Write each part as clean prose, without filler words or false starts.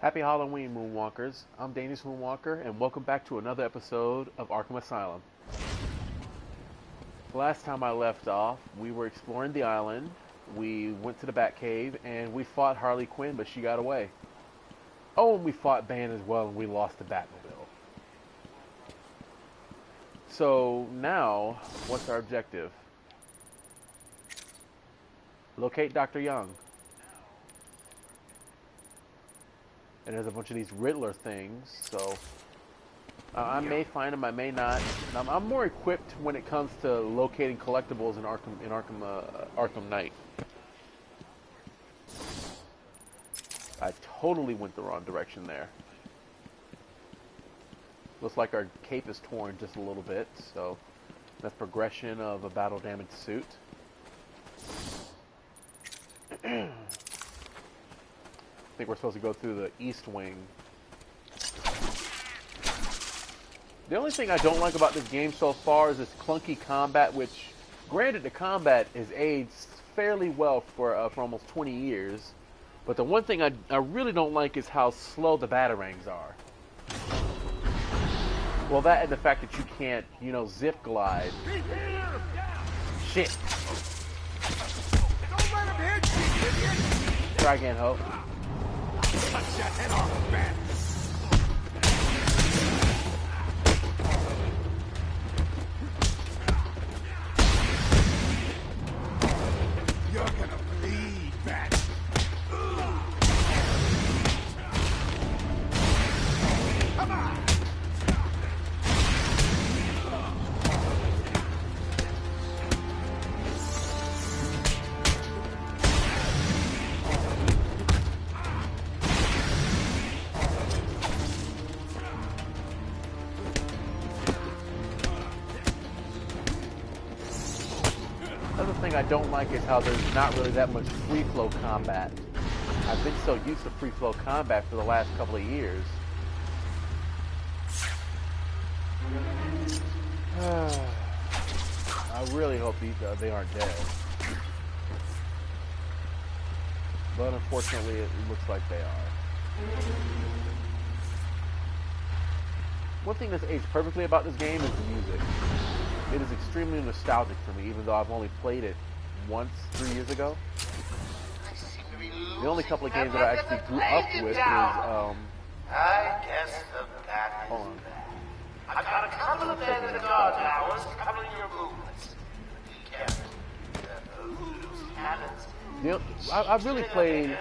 Happy Halloween, Moonwalkers. I'm Danish Moonwalker, and welcome back to another episode of Arkham Asylum. Last time I left off, we were exploring the island, we went to the Batcave, and we fought Harley Quinn, but she got away. Oh, and we fought Bane as well, and we lost the Batmobile. So, now, what's our objective? Locate Dr. Young. And there's a bunch of these Riddler things, so I may find them, I may not. I'm more equipped when it comes to locating collectibles in Arkham Knight. I totally went the wrong direction there. Looks like our cape is torn just a little bit, so that's progression of a battle-damaged suit. I think we're supposed to go through the east wing. The only thing I don't like about this game so far is this clunky combat, which, granted, the combat is aged fairly well for almost 20 years. But the one thing I really don't like is how slow the batarangs are. Well, that and the fact that you can't, zip glide. Shit. Don't let him hit you, idiot! Try again, Hope. Cut your head off, man! You're gonna bleed, man! Come on! Another thing I don't like is how there's not really that much free flow combat. I've been so used to free flow combat for the last couple of years. I really hope they aren't dead. But unfortunately, it looks like they are. One thing that's aged perfectly about this game is the music. It is extremely nostalgic for me, even though I've only played it once 3 years ago. The only couple of games that I actually grew up with is, I guess the bat hold on. I've got a couple of men in the guard towers covering your movements. Be careful. Whose talents? I've really played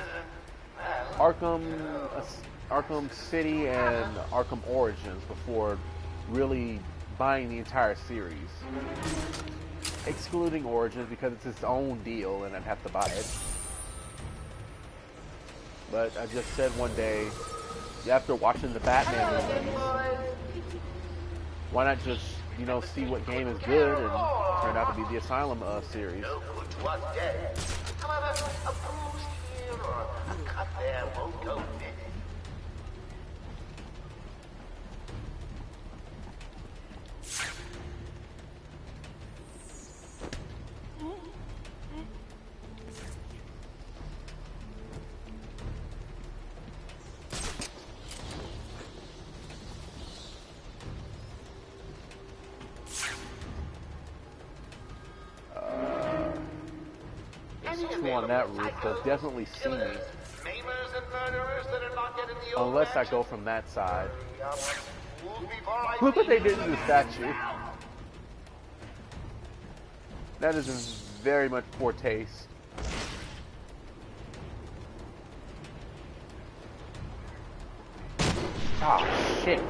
Arkham City and Arkham Origins before really buying the entire series. Excluding Origins because it's its own deal and I'd have to buy it. But I just said one day, after watching the Batman movies, why not just, see what game is good, and it turned out to be the Asylum series. No good to us dead. However, a bruise here or a cut there won't go with it. Two on that roof, they'll definitely see me. Unless I go from that side. Look what they did to the statue. That is in very much poor taste. Ah, shit.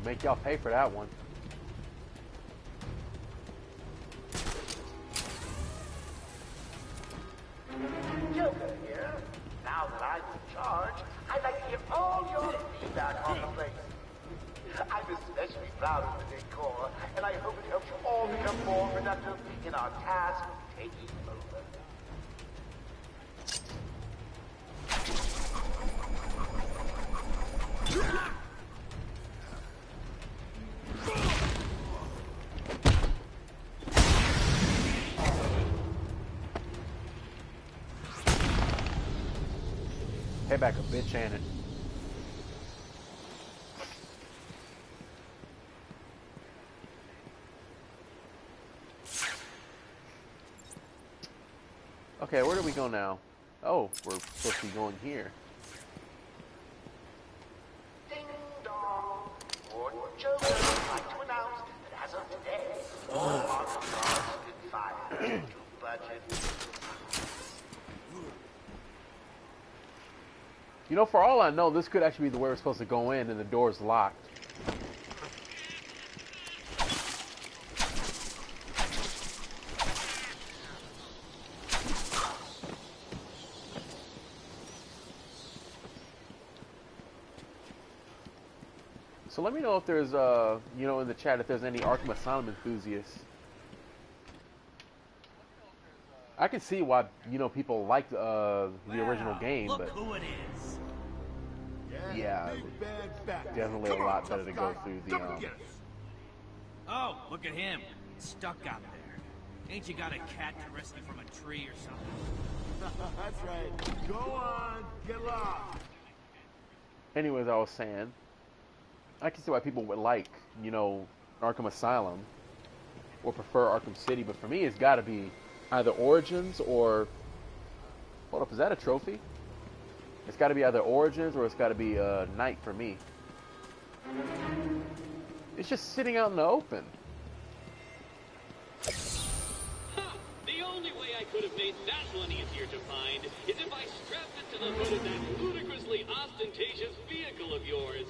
Make y'all pay for that one. Joker here. Now that I'm in charge, I'd like to hear all your feedback on the place. I'm especially proud of the decor, and I hope it helps you all become more productive in our task of taking over. back a bitch, ain't it? Okay, where do we go now? Oh, we're supposed to be going here. Ding dong. Warden Joker would like to announce that as of today, all Arkham guards have been fired due to budget. You know, for all I know, this could actually be the way we're supposed to go in, and the door's locked. So let me know if there's, you know, in the chat if there's any Arkham Asylum enthusiasts. I can see why, you know, people like the original game, look but who it is. yeah, Big bad bat. definitely a Come on, lot better tough to go guy. through the Come and get us. Oh, look at him. Stuck out there. Ain't you got a cat to rescue from a tree or something? That's right. Go on, get lost. Anyways, I was saying, I can see why people would like, you know, Arkham Asylum or prefer Arkham City, but for me, it's got to be either Origins or... Hold up, is that a trophy? It's got to be either Origins or it's got to be Night for me. It's just sitting out in the open. The only way I could have made that one easier to find is if I strapped it to the hood of that ludicrously ostentatious vehicle of yours.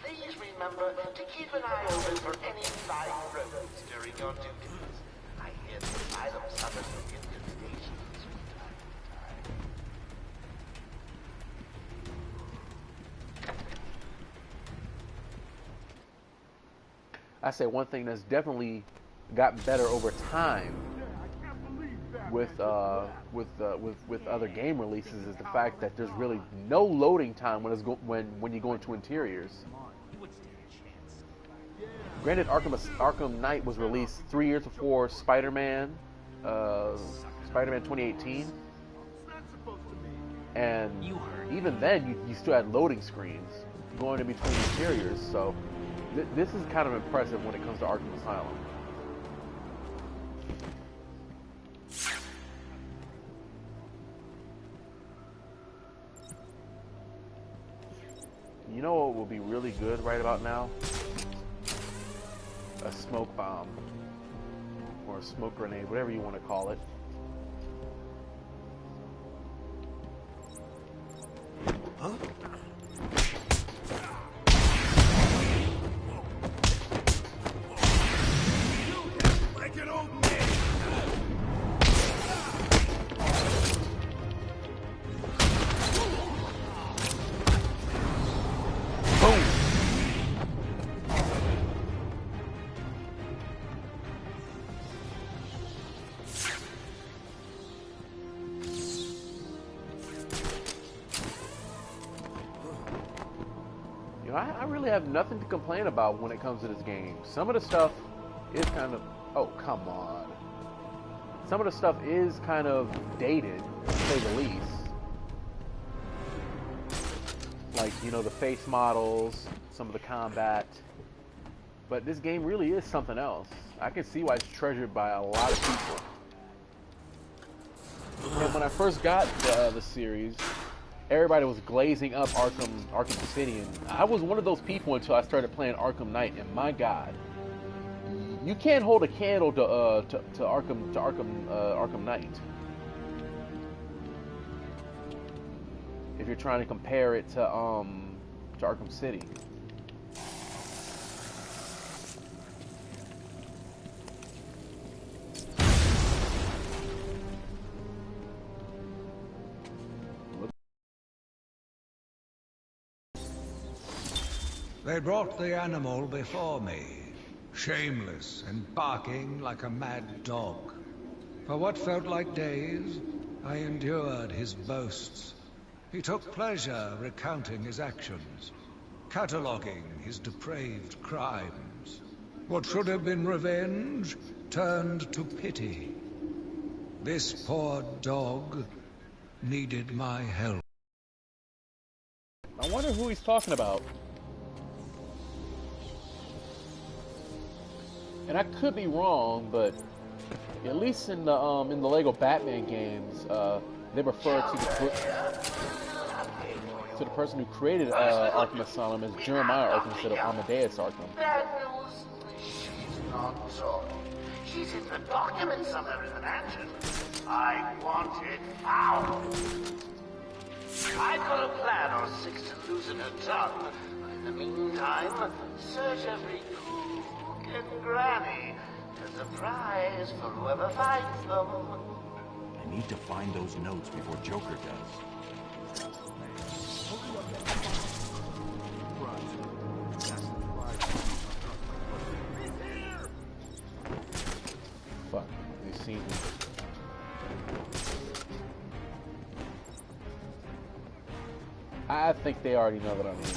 Please remember to keep an eye open for any side roads during your duties. I hear the asylum suffers from infestations from time to time. I say one thing that's definitely gotten better over time I can't believe that. with other game releases is the fact that there's really no loading time when you go into interiors. You would stand a chance. Granted, Arkham Knight was released 3 years before Spider-Man 2018, It's not supposed to be. and You heard even then you still had loading screens going in between interiors. So this is kind of impressive when it comes to Arkham Asylum. You know what will be really good right about now? A smoke bomb. Or a smoke grenade, whatever you want to call it. Like an old man. Boom! You know, I really have nothing to complain about when it comes to this game. Some of the stuff is kind of... Oh, come on. Some of the stuff is kind of dated, to say the least. Like, you know, the face models, some of the combat. But this game really is something else. I can see why it's treasured by a lot of people. And when I first got the series, everybody was glazing up Arkham City, and I was one of those people until I started playing Arkham Knight, and my God, you can't hold a candle to Arkham Knight. If you're trying to compare it to Arkham City. They brought the animal before me, shameless and barking like a mad dog. For what felt like days, I endured his boasts. He took pleasure recounting his actions, cataloguing his depraved crimes. What should have been revenge turned to pity. This poor dog needed my help. I wonder who he's talking about. And I could be wrong, but at least in the Lego Batman games, they refer to the person who created Arkham Asylum as Jeremiah Arkham instead of Amadeus Arkham. Bad news. She's not so. She's in the documents somewhere in the mansion. I want it found. I got a plan on Sixten losing her tongue. In the meantime, search every nook and granny. There's a prize for whoever finds them. I need to find those notes before Joker does. Fuck, they see me. I think they already know that I'm here.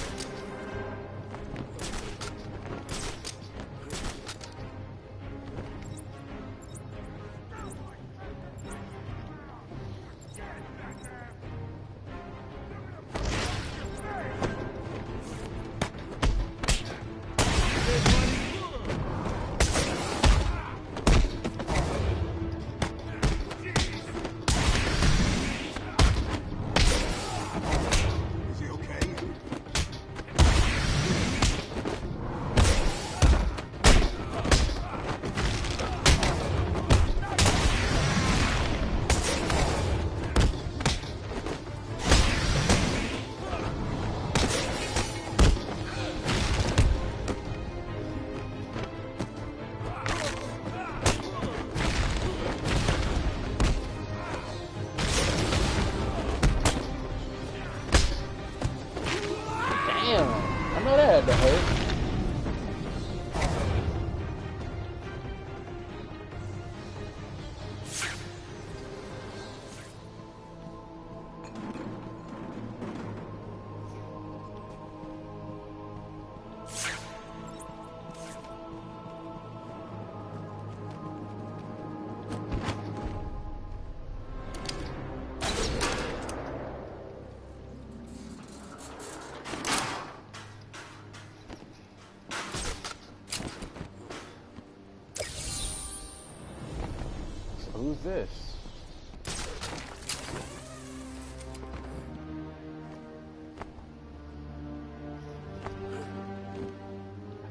Who's this?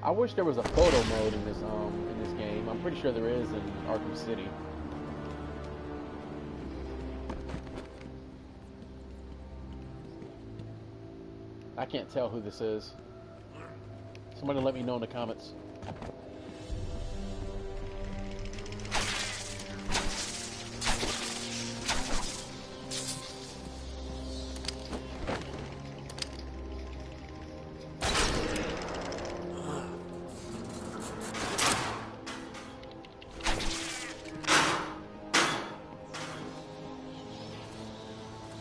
I wish there was a photo mode in this game. I'm pretty sure there is in Arkham City. I can't tell who this is. Somebody let me know in the comments.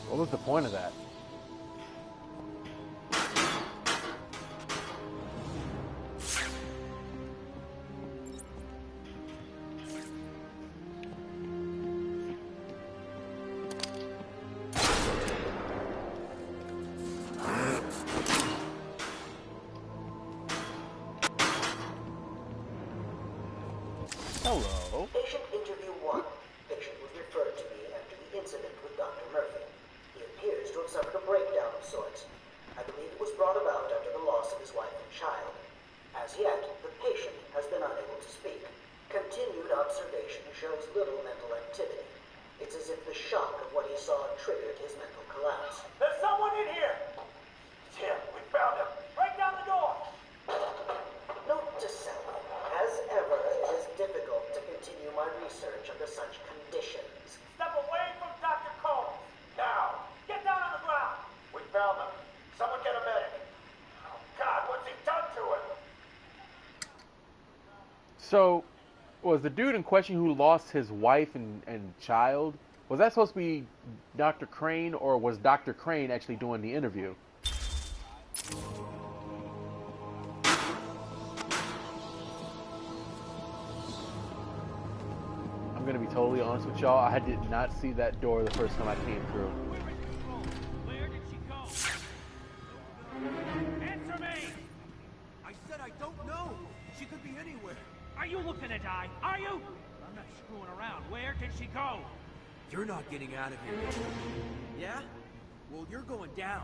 What was the point of that? Hello. Patient interview 1. Patient was referred to me after the incident with Dr. Murphy. He appears to have suffered a breakdown of sorts. I believe it was brought about after the loss of his wife and child. As yet, the patient has been unable to speak. Continued observation shows little mental activity. It's as if the shock of what he saw triggered his mental collapse. There's someone in here! It's him. We found him. Break down the door! Note to self. As ever, it is difficult to continue my research under such conditions. Step away from Dr. Combs. Now. Get down on the ground. We found him. Someone get a medic. Oh, God, what's he done to him? So, was the dude in question who lost his wife and child, was that supposed to be Dr. Crane, or was Dr. Crane actually doing the interview? I'm gonna be totally honest with y'all, I did not see that door the first time I came through. you looking to die? Are you? I'm not screwing around. Where did she go? You're not getting out of here. Yeah? Well, you're going down.